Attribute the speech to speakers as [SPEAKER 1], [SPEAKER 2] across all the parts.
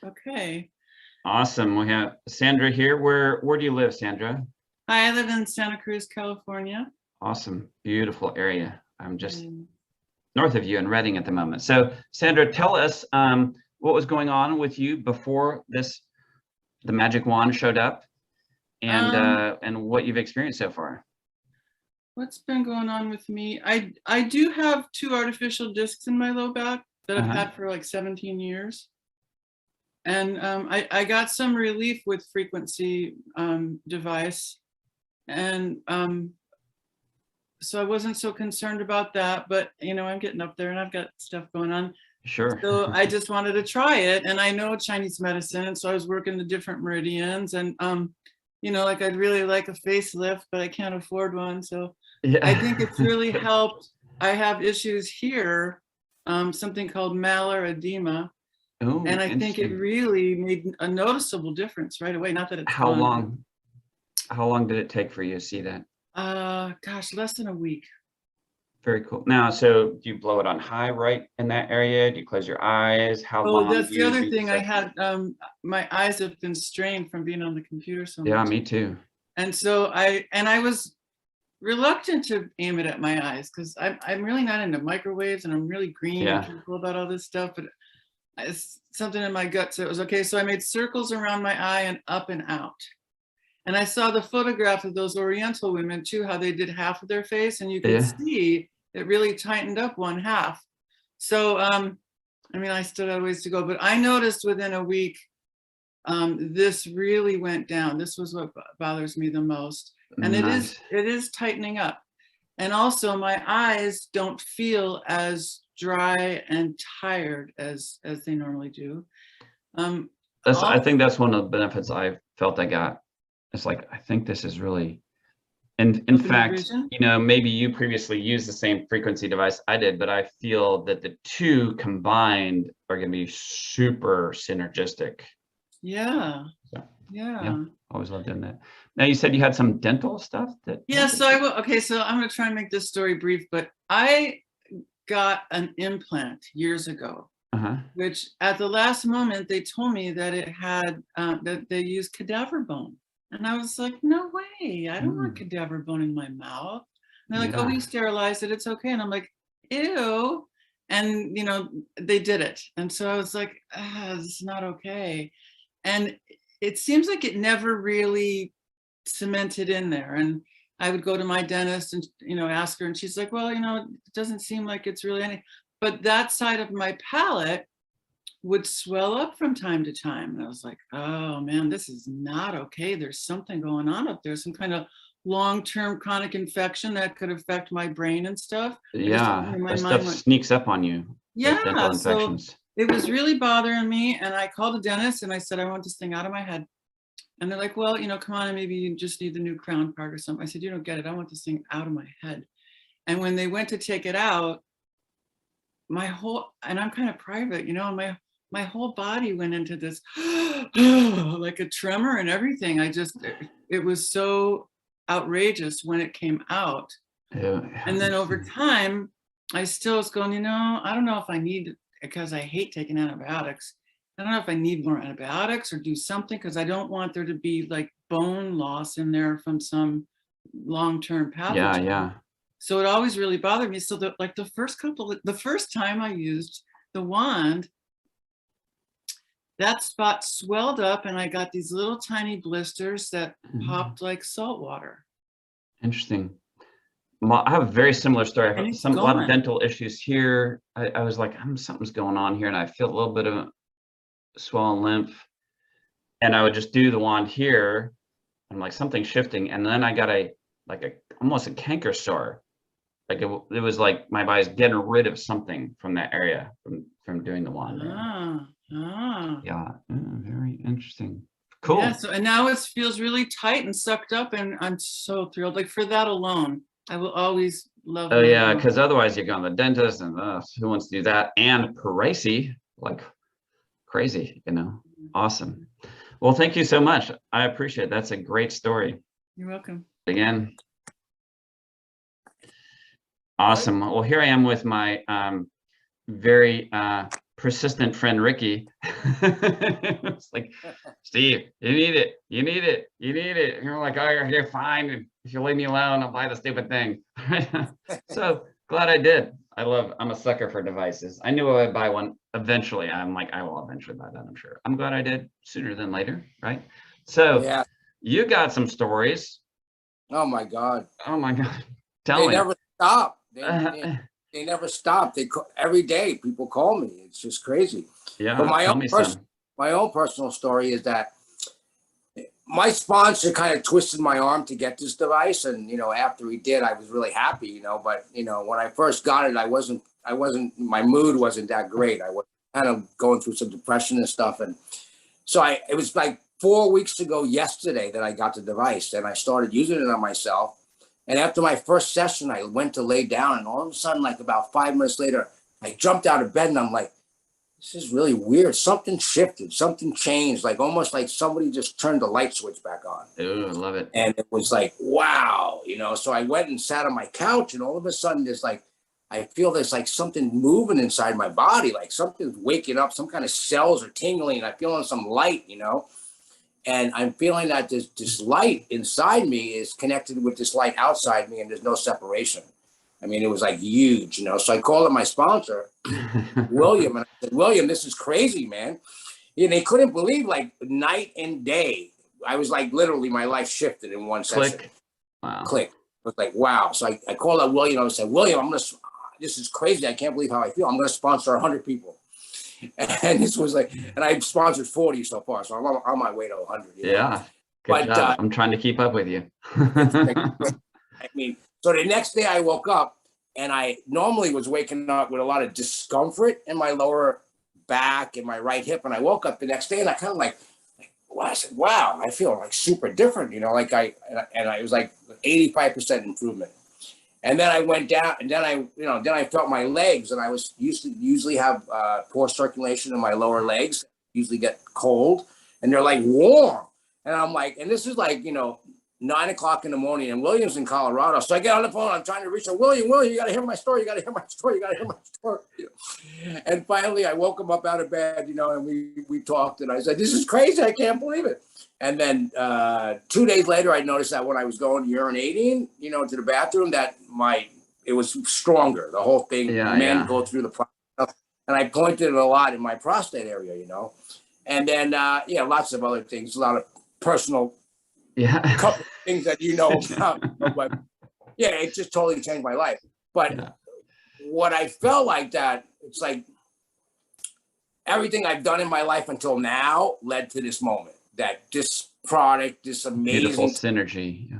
[SPEAKER 1] Okay.
[SPEAKER 2] Awesome. We have Sandra here. Where do you live, Sandra?
[SPEAKER 1] Hi, I live in Santa Cruz, California.
[SPEAKER 2] Awesome. Beautiful area. I'm just north of you in Redding at the moment. So Sandra, tell us what was going on with you before the magic wand showed up, and what you've experienced so far.
[SPEAKER 1] What's been going on with me? I do have 2 artificial discs in my low back that I've had for like 17 years. And I got some relief with frequency device. And so I wasn't so concerned about that, but you know, I'm getting up there and I've got stuff going on.
[SPEAKER 2] Sure.
[SPEAKER 1] So I just wanted to try it, and I know Chinese medicine, and so I was working the different meridians, and you know, like I'd really like a facelift, but I can't afford one. So yeah. I think it's really helped. I have issues here, something called malar edema.
[SPEAKER 2] Ooh,
[SPEAKER 1] and I think it really made a noticeable difference right away. Not that it's
[SPEAKER 2] how long did it take for you to see that?
[SPEAKER 1] Gosh, less than a week.
[SPEAKER 2] Very cool. Now, so do you blow it on high right in that area? Do you close your eyes? How long?
[SPEAKER 1] Oh, that's the other thing. I had my eyes have been strained from being on the computer so much.
[SPEAKER 2] Yeah, me too.
[SPEAKER 1] And so I was reluctant to aim it at my eyes because I'm really not into microwaves, and I'm really green and careful about all this stuff, but it's something in my gut, so it was okay. So I made circles around my eye and up and out. And I saw the photograph of those Oriental women too, how they did half of their face, and you could see it really tightened up one half. So, I mean, I still got a ways to go, but I noticed within a week, this really went down. This was what bothers me the most. And it is tightening up. And also my eyes don't feel as dry and tired as they normally do.
[SPEAKER 2] I think that's one of the benefits I felt I got. It's like, I think this is really, and in fact, you know, maybe you previously used the same frequency device I did, but I feel that the 2 combined are going to be super synergistic.
[SPEAKER 1] Yeah.
[SPEAKER 2] So,
[SPEAKER 1] yeah.
[SPEAKER 2] Always loved doing that. Now, you said you had some dental stuff that.
[SPEAKER 1] Yeah. So I will. Okay. So I'm going to try and make this story brief, but I got an implant years ago, which at the last moment they told me that it had that they used cadaver bone. And I was like, no way, I don't want cadaver bone in my mouth. And they're like, oh, we sterilized it, it's okay. And I'm like, ew. And, you know, they did it. And so I was like, this is not okay. And it seems like it never really cemented in there. And I would go to my dentist and, you know, ask her, and she's like, well, you know, it doesn't seem like it's really any, but that side of my palate would swell up from time to time. And I was like, oh man, this is not okay. There's something going on up there, some kind of long-term chronic infection that could affect my brain and stuff.
[SPEAKER 2] Yeah, that stuff sneaks up on you.
[SPEAKER 1] Yeah, dental infections. So it was really bothering me. And I called a dentist and I said, I want this thing out of my head. And they're like, well, you know, come on, and maybe you just need the new crown part or something. I said, you don't get it. I want this thing out of my head. And when they went to take it out, my whole, and I'm kind of private, you know, my whole body went into this like a tremor and everything. It was so outrageous when it came out. And then over time, I still was going, you know, I don't know if I need, because I hate taking antibiotics. I don't know if I need more antibiotics or do something, because I don't want there to be like bone loss in there from some long-term pathogen.
[SPEAKER 2] Yeah.
[SPEAKER 1] So it always really bothered me. So the first time I used the wand, that spot swelled up and I got these little tiny blisters that popped like salt water.
[SPEAKER 2] Interesting. I have a very similar story. I have a lot of dental issues here. I was like, something's going on here, and I feel a little bit of swollen lymph. And I would just do the wand here. I'm like, something's shifting. And then I got almost a canker sore. Like it was like my body's getting rid of something from that area from doing the wand. Yeah, very interesting. Cool.
[SPEAKER 1] Yeah, so, and now it feels really tight and sucked up, and I'm so thrilled. Like for that alone, I will always love.
[SPEAKER 2] Oh yeah, because otherwise you go to the dentist, and who wants to do that? And pricey, like crazy, you know. Awesome. Well, thank you so much. I appreciate it. That's a great story.
[SPEAKER 1] You're welcome.
[SPEAKER 2] Again. Awesome. Well, here I am with my very persistent friend Ricky. It's like, Steve, you need it, you need it, you need it. And you're like, oh, you're fine. If you leave me alone, I'll buy the stupid thing. So glad I did. I'm a sucker for devices. I knew I would buy one eventually. I'm like, I will eventually buy that, I'm sure. I'm glad I did sooner than later, right? So yeah. You got some stories.
[SPEAKER 3] Oh my God.
[SPEAKER 2] Oh my God. Tell me.
[SPEAKER 3] They never stop. They never stop. Every day people call me. It's just crazy.
[SPEAKER 2] Yeah.
[SPEAKER 3] But my own personal story is that my sponsor kind of twisted my arm to get this device, and after he did, I was really happy. But when I first got it, I wasn't. My mood wasn't that great. I was kind of going through some depression and stuff, and so it was like 4 weeks ago yesterday that I got the device, and I started using it on myself. And after my first session, I went to lay down, and all of a sudden, like about 5 minutes later, I jumped out of bed, and I'm like, this is really weird. Something shifted, something changed, like almost like somebody just turned the light switch back on.
[SPEAKER 2] Ooh, I love it.
[SPEAKER 3] And it was like, wow, so I went and sat on my couch, and all of a sudden I feel there's like something moving inside my body, like something's waking up, some kind of cells are tingling, and I'm feeling some light, and I'm feeling that this light inside me is connected with this light outside me, and there's no separation. I mean, it was like huge, So I called up my sponsor, William, and I said, William, this is crazy, man. And they couldn't believe, like, night and day. I was like, literally, my life shifted in one session.
[SPEAKER 2] Click. Wow.
[SPEAKER 3] Click. It was like, wow. So I called up William. I said, William, this is crazy. I can't believe how I feel. I'm going to sponsor 100 people. And this was like, and I've sponsored 40 so far. So I'm on my way to 100.
[SPEAKER 2] Yeah. Good job. I'm trying to keep up with you.
[SPEAKER 3] I mean, so the next day I woke up, and I normally was waking up with a lot of discomfort in my lower back and my right hip. And I woke up the next day, and I kind of I said, wow, I feel like super different, and I was like 85% improvement. And then I went down, and then I felt my legs, and I was usually have poor circulation in my lower legs, usually get cold, and they're like warm. And I'm like, and this is like, 9 o'clock in the morning, and William's in Colorado. So I get on the phone, I'm trying to reach him. William, you got to hear my story. You got to hear my story. You got to hear my story. And finally I woke him up out of bed, and we talked, and I said, this is crazy. I can't believe it. And then 2 days later, I noticed that when I was going urinating, to the bathroom, that it was stronger. The whole thing, men go through the process. And I pointed it a lot in my prostate area, And then, lots of other things, a lot of personal, couple of things that about. But yeah, it just totally changed my life. But what I felt like that, it's like everything I've done in my life until now led to this moment. That this product, this amazing
[SPEAKER 2] beautiful synergy,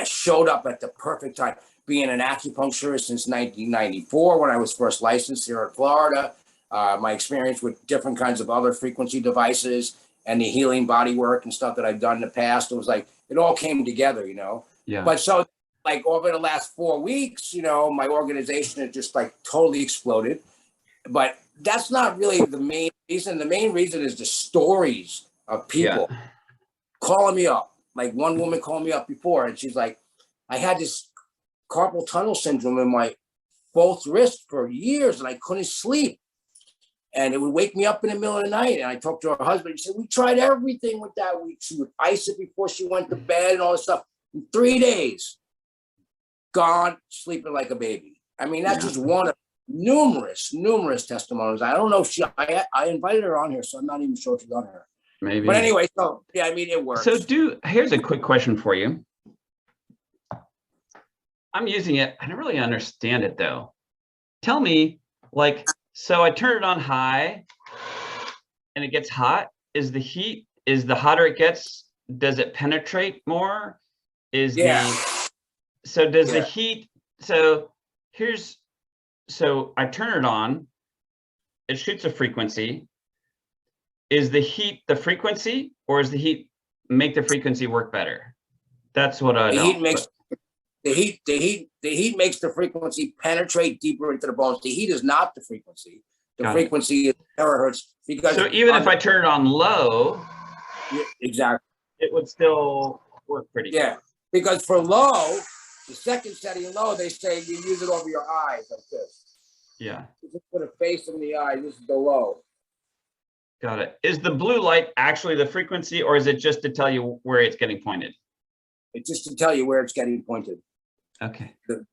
[SPEAKER 3] showed up at the perfect time. Being an acupuncturist since 1994, when I was first licensed here in Florida, my experience with different kinds of other frequency devices and the healing body work and stuff that I've done in the past, it was like it all came together,
[SPEAKER 2] Yeah.
[SPEAKER 3] But so like over the last 4 weeks, my organization has just like totally exploded. But that's not really the main reason. The main reason is the stories of people calling me up. Like one woman called me up before, and she's like, I had this carpal tunnel syndrome in my both wrists for years, and I couldn't sleep. And it would wake me up in the middle of the night. And I talked to her husband. He said, we tried everything with that. She would ice it before she went to bed and all this stuff. In 3 days, gone, sleeping like a baby. I mean, that's just one of numerous testimonials. I don't know if I invited her on here, so I'm not even sure if she's on here.
[SPEAKER 2] Maybe.
[SPEAKER 3] But anyway, so yeah, I mean, it works.
[SPEAKER 2] So here's a quick question for you. I'm using it. I don't really understand it though. Tell me, so I turn it on high and it gets hot. Is the hotter it gets, does it penetrate more? So does the heat, so I turn it on, it shoots a frequency. Is the heat the frequency, or is the heat make the frequency work better? That's what I know.
[SPEAKER 3] The heat makes the frequency penetrate deeper into the bones. The heat is not the frequency. The frequency is terahertz. Because
[SPEAKER 2] so even if I turn it on low,
[SPEAKER 3] exactly,
[SPEAKER 2] it would still work pretty good.
[SPEAKER 3] Yeah, because for low, the second setting low, they say you use it over your eyes like this.
[SPEAKER 2] Yeah.
[SPEAKER 3] Just put a face in the eye. This is the low.
[SPEAKER 2] Got it. Is the blue light actually the frequency, or is it just to tell you where it's getting pointed?
[SPEAKER 3] It's just to tell you where it's getting pointed.
[SPEAKER 2] Okay.
[SPEAKER 3] The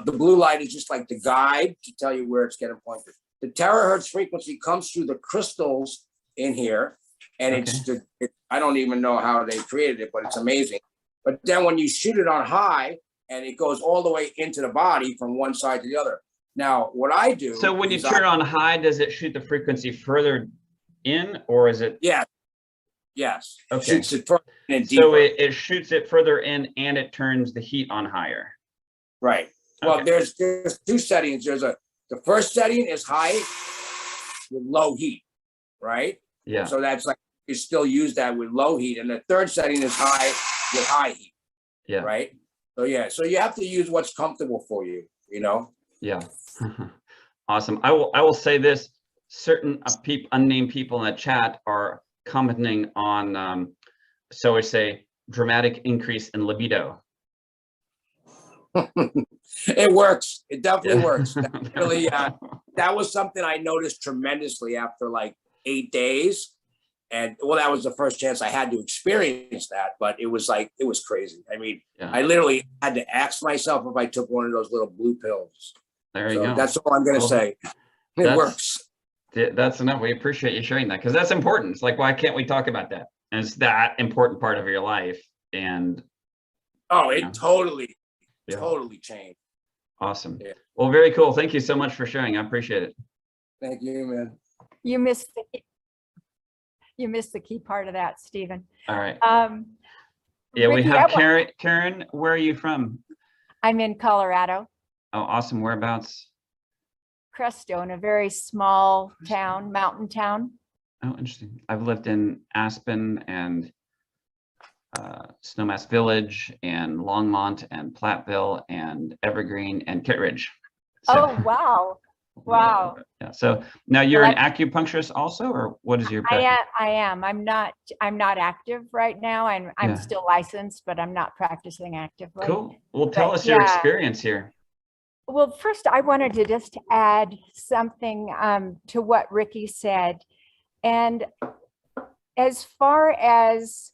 [SPEAKER 3] blue light is just like the guide to tell you where it's getting pointed. The terahertz frequency comes through the crystals in here, and
[SPEAKER 2] Okay.
[SPEAKER 3] I don't even know how they created it, but it's amazing. But then when you shoot it on high, and it goes all the way into the body from one side to the other. Now, what I do.
[SPEAKER 2] So when you turn on high, does it shoot the frequency further in, or is it?
[SPEAKER 3] Yeah. Yes.
[SPEAKER 2] Okay.
[SPEAKER 3] Shoots it further in deeper.
[SPEAKER 2] So it shoots it further in, and it turns the heat on higher.
[SPEAKER 3] Right. Well,
[SPEAKER 2] Okay.
[SPEAKER 3] there's two settings. The first setting is high with low heat, right?
[SPEAKER 2] Yeah.
[SPEAKER 3] So that's like you still use that with low heat, and the third setting is high with high heat.
[SPEAKER 2] Yeah.
[SPEAKER 3] Right. So yeah. So you have to use what's comfortable for you. You know.
[SPEAKER 2] Yeah. Awesome. I will say this: certain unnamed people in the chat are commenting on, so we say, dramatic increase in libido.
[SPEAKER 3] It works. It definitely works. That really, that was something I noticed tremendously after like 8 days. And well, that was the first chance I had to experience that, but it was crazy. I mean, yeah. I literally had to ask myself if I took one of those little blue pills.
[SPEAKER 2] There you go.
[SPEAKER 3] That's all I'm going to say. It works.
[SPEAKER 2] That's enough. We appreciate you sharing that, because that's important. It's like, why can't we talk about that? And it's that important part of your life. And
[SPEAKER 3] it totally changed.
[SPEAKER 2] Awesome. Yeah. Well, very cool. Thank you so much for sharing. I appreciate it.
[SPEAKER 3] Thank you, man.
[SPEAKER 4] You missed the key part of that, Stephen.
[SPEAKER 2] All right.
[SPEAKER 4] Yeah,
[SPEAKER 2] Ricky, we have Karen. Karen, where are you from?
[SPEAKER 4] I'm in Colorado.
[SPEAKER 2] Oh, awesome. Whereabouts?
[SPEAKER 4] Crestone, a very small town, mountain town.
[SPEAKER 2] Oh, interesting. I've lived in Aspen and Snowmass Village and Longmont and Platteville and Evergreen and Kittredge. So,
[SPEAKER 4] oh, wow. Wow.
[SPEAKER 2] Yeah. So now you're an acupuncturist also, or what is your practice?
[SPEAKER 4] I am. I'm not active right now. I'm still licensed, but I'm not practicing actively.
[SPEAKER 2] Cool. Well, tell us your experience here.
[SPEAKER 4] Well, first I wanted to just add something to what Ricky said. And as far as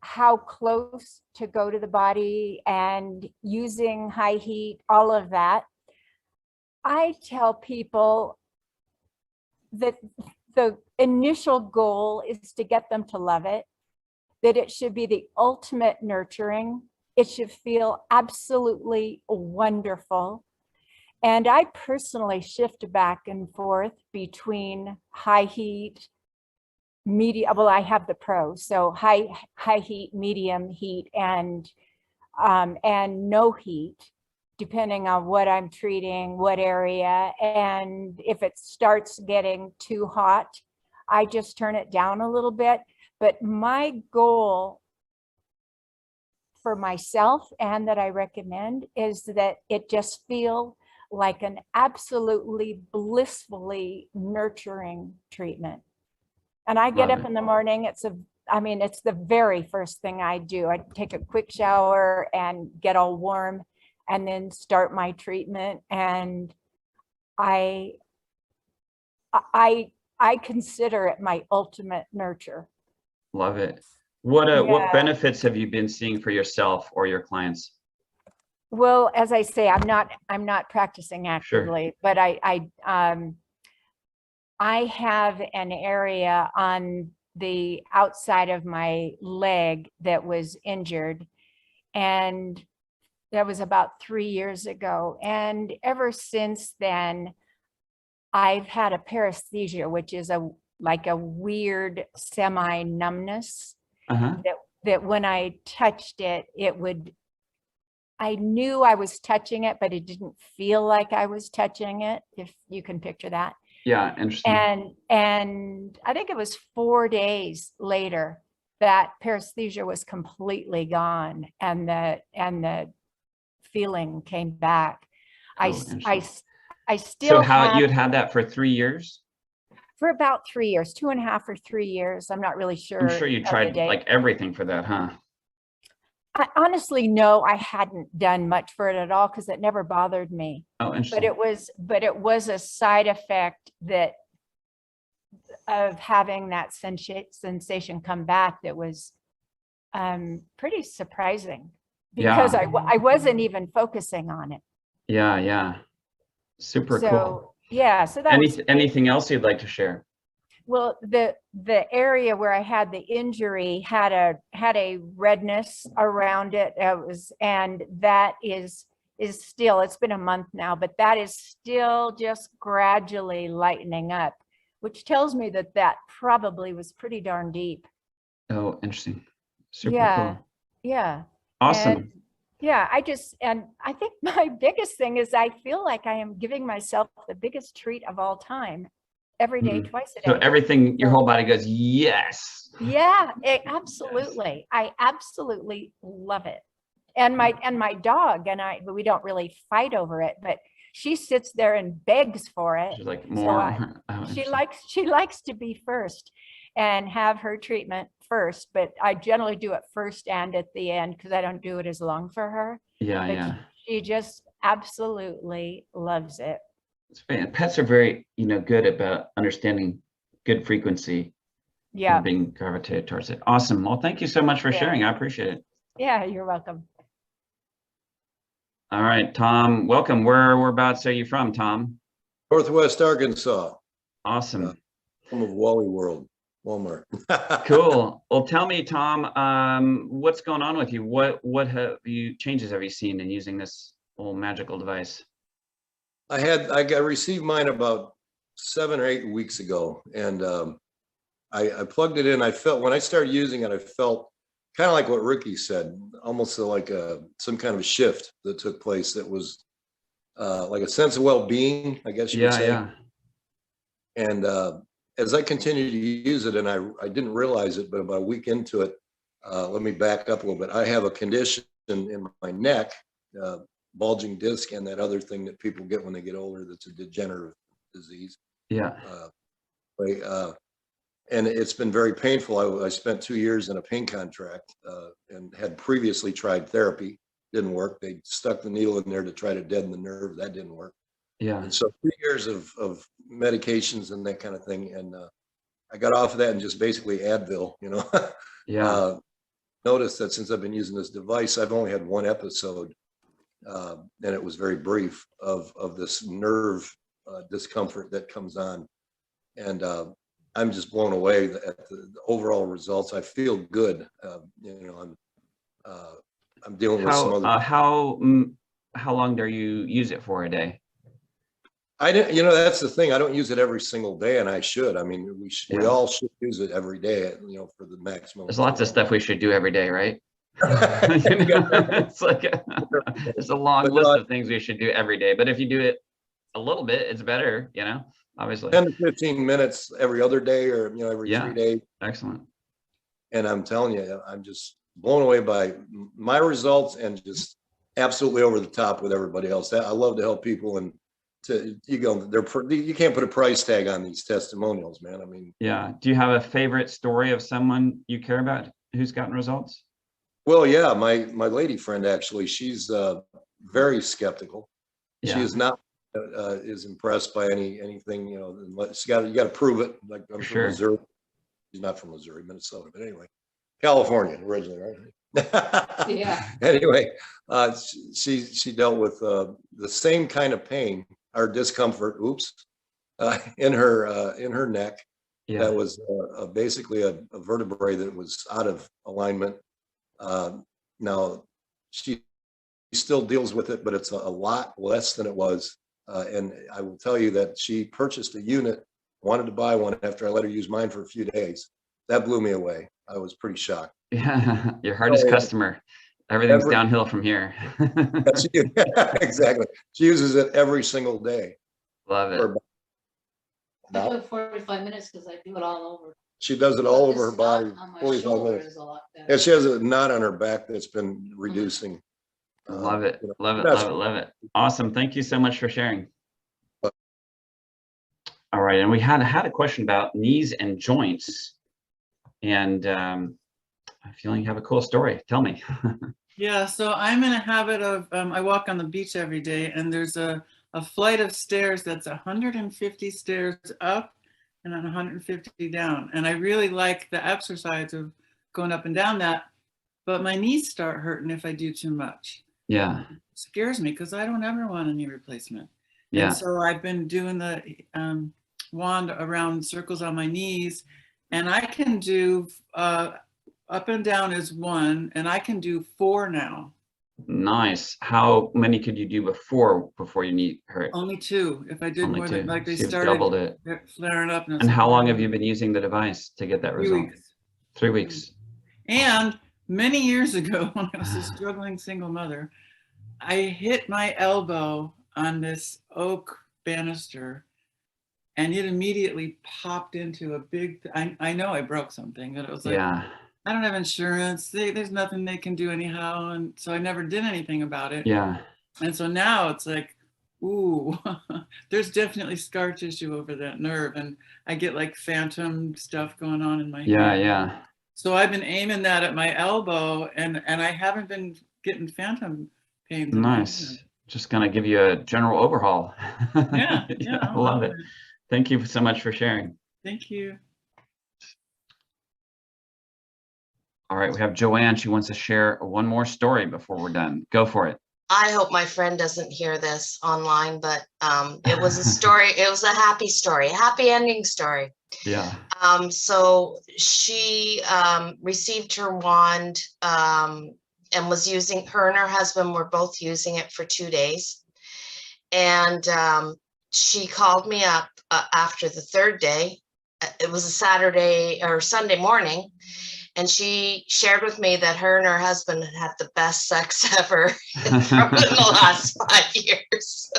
[SPEAKER 4] how close to go to the body and using high heat, all of that, I tell people that the initial goal is to get them to love it, that it should be the ultimate nurturing. It should feel absolutely wonderful. And I personally shift back and forth between high heat, medium, well, I have the pro, so high heat, medium heat, and no heat, depending on what I'm treating, what area. And if it starts getting too hot, I just turn it down a little bit. But my goal for myself, and that I recommend, is that it just feel like an absolutely blissfully nurturing treatment. And I get up in the morning, it's the very first thing I do. I take a quick shower and get all warm and then start my treatment. And I consider it my ultimate nurture.
[SPEAKER 2] Love it. What benefits have you been seeing for yourself or your clients?
[SPEAKER 4] Well, as I say, I'm not practicing actively, but I have an area on the outside of my leg that was injured, and that was about 3 years ago. And ever since then, I've had a paresthesia, which is like a weird semi-numbness that when I touched it, I knew I was touching it, but it didn't feel like I was touching it, if you can picture that.
[SPEAKER 2] Yeah, interesting.
[SPEAKER 4] And I think it was 4 days later that paresthesia was completely gone, and the feeling came back. I still.
[SPEAKER 2] So you had that for 3 years?
[SPEAKER 4] For about 3 years, 2.5 or 3 years. I'm not really sure.
[SPEAKER 2] I'm sure you tried like everything for that, huh?
[SPEAKER 4] I honestly, no, I hadn't done much for it at all because it never bothered me.
[SPEAKER 2] Oh,
[SPEAKER 4] But
[SPEAKER 2] interesting.
[SPEAKER 4] it was a side effect that of having that sensation come back that was pretty surprising because
[SPEAKER 2] Yeah.
[SPEAKER 4] I wasn't even focusing on it.
[SPEAKER 2] Yeah, yeah. Super
[SPEAKER 4] So
[SPEAKER 2] cool.
[SPEAKER 4] yeah, so that was
[SPEAKER 2] Anything else you'd like to share?
[SPEAKER 4] well, the area where I had the injury had a redness around it. And that is still, it's been a month now, but that is still just gradually lightening up, which tells me that that probably was pretty darn deep.
[SPEAKER 2] Oh, interesting. Super
[SPEAKER 4] Yeah.
[SPEAKER 2] cool.
[SPEAKER 4] Yeah.
[SPEAKER 2] Awesome.
[SPEAKER 4] And yeah, and I think my biggest thing is I feel like I am giving myself the biggest treat of all time every day, twice a day.
[SPEAKER 2] So everything, your whole body goes, yes.
[SPEAKER 4] Yeah, absolutely. I absolutely love it. And my dog and I, we don't really fight over it, but she sits there and begs for it.
[SPEAKER 2] She's like more.
[SPEAKER 4] She likes to be first and have her treatment first, but I generally do it first and at the end because I don't do it as long for her.
[SPEAKER 2] Yeah,
[SPEAKER 4] But
[SPEAKER 2] yeah.
[SPEAKER 4] she just absolutely loves it.
[SPEAKER 2] It's fan. Pets are very, good about understanding good frequency.
[SPEAKER 4] Yeah.
[SPEAKER 2] And being gravitated towards it. Awesome. Well, thank you so much for sharing. I appreciate it.
[SPEAKER 4] Yeah, you're welcome.
[SPEAKER 2] All right, Tom, welcome. Whereabouts are you from, Tom?
[SPEAKER 5] Northwest Arkansas.
[SPEAKER 2] Awesome.
[SPEAKER 5] Home of Wally World, Walmart.
[SPEAKER 2] Cool. Well, tell me, Tom, what's going on with you? What changes have you seen in using this little magical device?
[SPEAKER 5] I received mine about 7 or 8 weeks ago, and I plugged it in. I felt when I started using it, I felt kind of like what Ricky said, almost like some kind of a shift that took place. That was like a sense of well-being, I guess you would say.
[SPEAKER 2] Yeah.
[SPEAKER 5] And as I continued to use it, and I didn't realize it, but about a week into it, let me back up a little bit. I have a condition in my neck, bulging disc, and that other thing that people get when they get older that's a degenerative disease.
[SPEAKER 2] Yeah.
[SPEAKER 5] And it's been very painful. I spent 2 years in a pain contract and had previously tried therapy. Didn't work. They stuck the needle in there to try to deaden the nerve. That didn't work.
[SPEAKER 2] Yeah.
[SPEAKER 5] And so 3 years of medications and that kind of thing. And I got off of that and just basically Advil,
[SPEAKER 2] Yeah.
[SPEAKER 5] Noticed that since I've been using this device, I've only had one episode, and it was very brief, of this nerve discomfort that comes on. And I'm just blown away at the overall results. I feel good. I'm dealing with some other.
[SPEAKER 2] How long do you use it for a day?
[SPEAKER 5] I didn't. That's the thing. I don't use it every single day, and I should. I mean, we all should use it every day. For the maximum.
[SPEAKER 2] There's lots of stuff we should do every day, right? It's like there's a long list of things we should do every day. But if you do it a little bit, it's better. Obviously
[SPEAKER 5] 10 to 15 minutes every other day, or every 3 days.
[SPEAKER 2] Excellent.
[SPEAKER 5] And I'm telling you, I'm just blown away by my results and just absolutely over the top with everybody else. I love to help people, and you can't put a price tag on these testimonials, man. I mean,
[SPEAKER 2] yeah. Do you have a favorite story of someone you care about who's gotten results?
[SPEAKER 5] Well, yeah, my lady friend, actually, she's very skeptical.
[SPEAKER 2] Yeah.
[SPEAKER 5] She is not is impressed by anything, you got to prove it. Like, I'm from Missouri. She's not from Missouri, Minnesota, but anyway, California originally, right?
[SPEAKER 4] Yeah.
[SPEAKER 5] Anyway, she dealt with the same kind of pain or discomfort. In her neck. Yeah. That was basically a vertebrae that was out of alignment. Now she still deals with it, but it's a lot less than it was. And I will tell you that she purchased a unit, wanted to buy one after I let her use mine for a few days. That blew me away. I was pretty shocked.
[SPEAKER 2] Yeah, your hardest customer. Everything's downhill from here.
[SPEAKER 5] Exactly. She uses it every single day.
[SPEAKER 2] Love it.
[SPEAKER 6] I do it 45 minutes because I do it all over.
[SPEAKER 5] She does it all over her body. 45 minutes. Yeah, she has a knot on her back that's been reducing.
[SPEAKER 2] Love it. Love it. Love it. Love it. Awesome. Thank you so much for sharing. All right. And we had a question about knees and joints. And I'm feeling you have a cool story. Tell me.
[SPEAKER 1] Yeah, so I'm in a habit of, I walk on the beach every day, and there's a flight of stairs that's 150 stairs up and then 150 down. And I really like the exercise of going up and down that, but my knees start hurting if I do too much.
[SPEAKER 2] Yeah.
[SPEAKER 1] It scares me because I don't ever want a knee replacement.
[SPEAKER 2] Yeah.
[SPEAKER 1] And so I've been doing the wand around circles on my knees, and I can do up and down is 1, and I can do 4 now.
[SPEAKER 2] Nice. How many could you do before your knee hurt?
[SPEAKER 1] Only 2. If I did
[SPEAKER 2] Only
[SPEAKER 1] more
[SPEAKER 2] 2.
[SPEAKER 1] than, like, they
[SPEAKER 2] So you've
[SPEAKER 1] started
[SPEAKER 2] doubled it.
[SPEAKER 1] flaring up.
[SPEAKER 2] And how long have you been using the device to get that
[SPEAKER 1] 3
[SPEAKER 2] result?
[SPEAKER 1] weeks.
[SPEAKER 2] 3 weeks.
[SPEAKER 1] And many years ago, when I was a struggling single mother, I hit my elbow on this oak banister, and it immediately popped into a big, I know I broke something, but it was like,
[SPEAKER 2] Yeah.
[SPEAKER 1] I don't have insurance. There's nothing they can do anyhow. And so I never did anything about it.
[SPEAKER 2] Yeah.
[SPEAKER 1] And so now it's like, ooh, there's definitely scar tissue over that nerve. And I get like phantom stuff going on in my hand.
[SPEAKER 2] Yeah.
[SPEAKER 1] So I've been aiming that at my elbow, and I haven't been getting phantom pains.
[SPEAKER 2] Nice. Just gonna give you a general overhaul.
[SPEAKER 1] Yeah.
[SPEAKER 2] I love it. Thank you so much for sharing.
[SPEAKER 1] Thank you.
[SPEAKER 2] All right, we have Joanne. She wants to share one more story before we're done. Go for it.
[SPEAKER 7] I hope my friend doesn't hear this online, but it was a story. It was a happy story, a happy ending story.
[SPEAKER 2] Yeah.
[SPEAKER 7] So she received her wand and was using, her and her husband were both using it for 2 days. And she called me up after the 3rd day. It was a Saturday or Sunday morning. And she shared with me that her and her husband had the best sex ever from the last 5 years.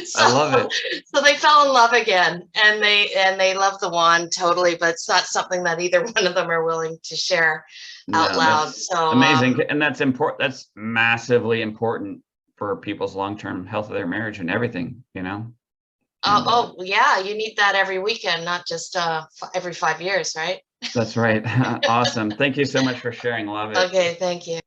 [SPEAKER 7] So,
[SPEAKER 2] I love it.
[SPEAKER 7] So they fell in love again, and they love the wand totally, but it's not something that either one of them are willing to share out loud. So
[SPEAKER 2] amazing, and that's important. That's massively important for people's long-term health of their marriage and everything, you know.
[SPEAKER 7] Oh yeah, you need that every weekend, not just every 5 years, right?
[SPEAKER 2] That's right. Awesome. Thank you so much for sharing. Love it.
[SPEAKER 7] Okay, thank you.